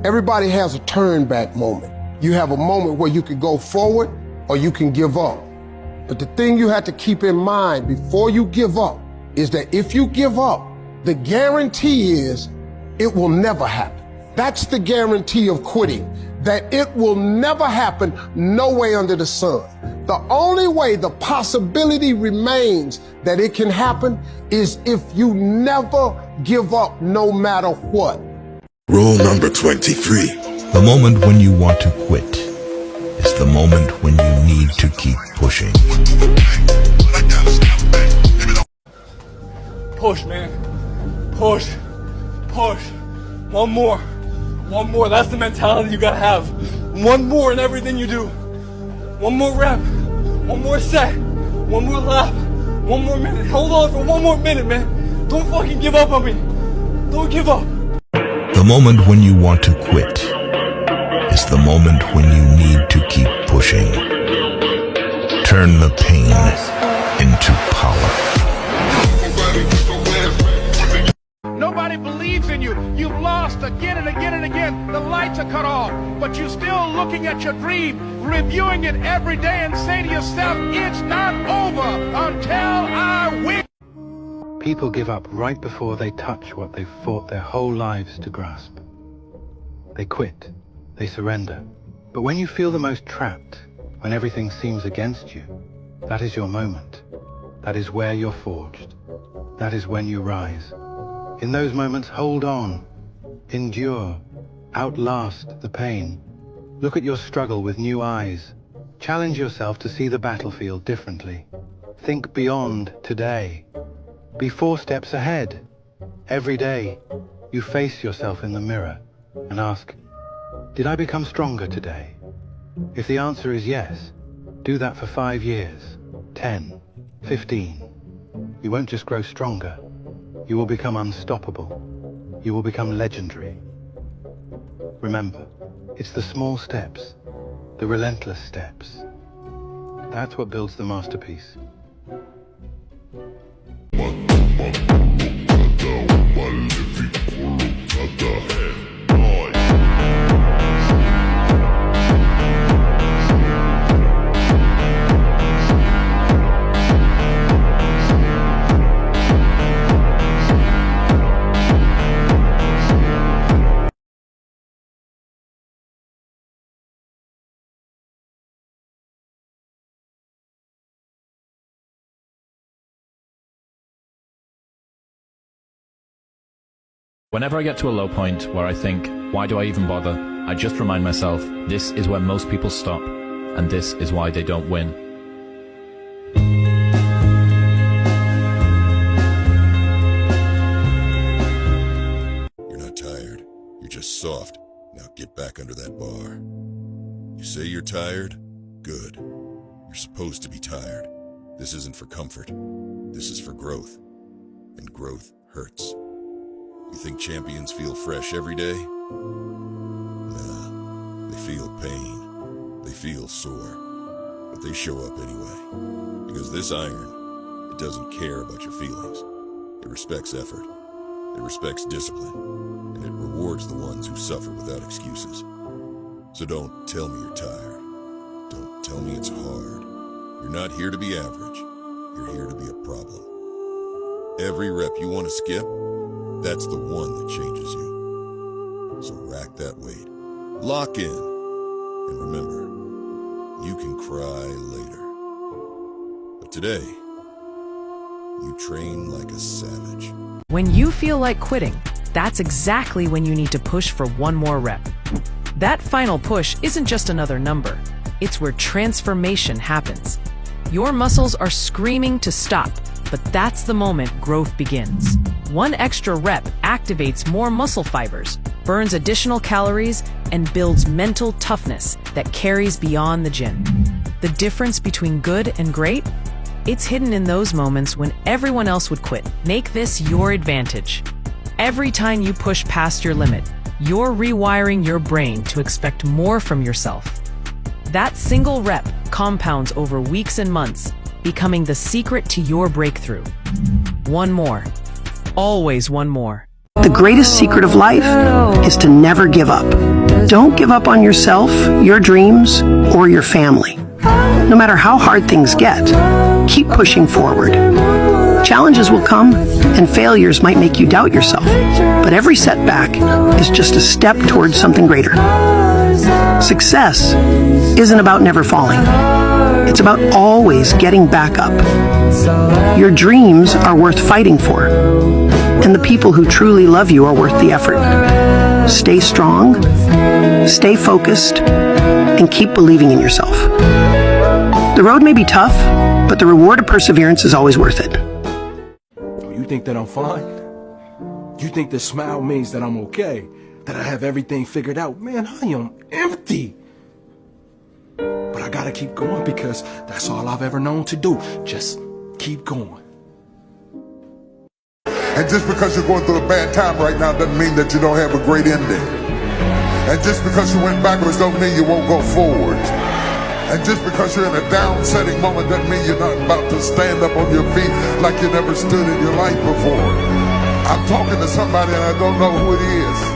Everybody has a turn back moment. You have a moment where you can go forward or you can give up. But the thing you have to keep in mind before you give up is that if you give up, the guarantee is it will never happen. That's the guarantee of quitting, that it will never happen, no way under the sun. The only way the possibility remains that it can happen is if you never give up no matter what. Rule number 23. The moment when you want to quit is the moment when you need to keep pushing. Push, man. Push. Push. One more. One more. That's the mentality you gotta have. One more in everything you do. One more rep. One more set. One more lap. One more minute. Hold on for one more minute, man. Don't fucking give up on me. Don't give up. The moment when you want to quit is the moment when you need to keep pushing. Turn the pain into power. Nobody believes in you. You've lost again and again and again. The lights are cut off, but you're still looking at your dream, reviewing it every day and saying to yourself, it's not over until I win. People give up right before they touch what they've fought their whole lives to grasp. They quit, they surrender. But when you feel the most trapped, when everything seems against you, that is your moment. That is where you're forged. That is when you rise. In those moments, hold on, endure, outlast the pain. Look at your struggle with new eyes. Challenge yourself to see the battlefield differently. Think beyond today. Be 4 steps ahead. Every day, you face yourself in the mirror and ask, did I become stronger today? If the answer is yes, do that for 5 years, 10, 15. You won't just grow stronger. You will become unstoppable. You will become legendary. Remember, it's the small steps, the relentless steps. That's what builds the masterpiece. Whenever I get to a low point where I think, why do I even bother? I just remind myself, this is where most people stop, and this is why they don't win. You're not tired. You're just soft. Now get back under that bar. You say you're tired? Good. You're supposed to be tired. This isn't for comfort. This is for growth. And growth hurts. You think champions feel fresh every day? Nah, they feel pain. They feel sore. But they show up anyway. Because this iron, it doesn't care about your feelings. It respects effort. It respects discipline. And it rewards the ones who suffer without excuses. So don't tell me you're tired. Don't tell me it's hard. You're not here to be average. You're here to be a problem. Every rep you want to skip, that's the one that changes you. So rack that weight. Lock in. And remember, you can cry later. But today, you train like a savage. When you feel like quitting, that's exactly when you need to push for one more rep. That final push isn't just another number. It's where transformation happens. Your muscles are screaming to stop, but that's the moment growth begins. One extra rep activates more muscle fibers, burns additional calories, and builds mental toughness that carries beyond the gym. The difference between good and great? It's hidden in those moments when everyone else would quit. Make this your advantage. Every time you push past your limit, you're rewiring your brain to expect more from yourself. That single rep compounds over weeks and months, becoming the secret to your breakthrough. One more. Always one more. The greatest secret of life is to never give up. Don't give up on yourself, your dreams, or your family. No matter how hard things get, keep pushing forward. Challenges will come, and failures might make you doubt yourself, but every setback is just a step towards something greater. Success isn't about never falling. It's about always getting back up. Your dreams are worth fighting for, and the people who truly love you are worth the effort. Stay strong, stay focused, and keep believing in yourself. The road may be tough, but the reward of perseverance is always worth it. You think that I'm fine? You think the smile means that I'm okay? That I have everything figured out? Man, I am empty. But I gotta keep going because that's all I've ever known to do. Just keep going. And just because you're going through a bad time right now doesn't mean that you don't have a great ending. And just because you went backwards don't mean you won't go forward. And just because you're in a down-setting moment doesn't mean you're not about to stand up on your feet like you never stood in your life before. I'm talking to somebody and I don't know who it is.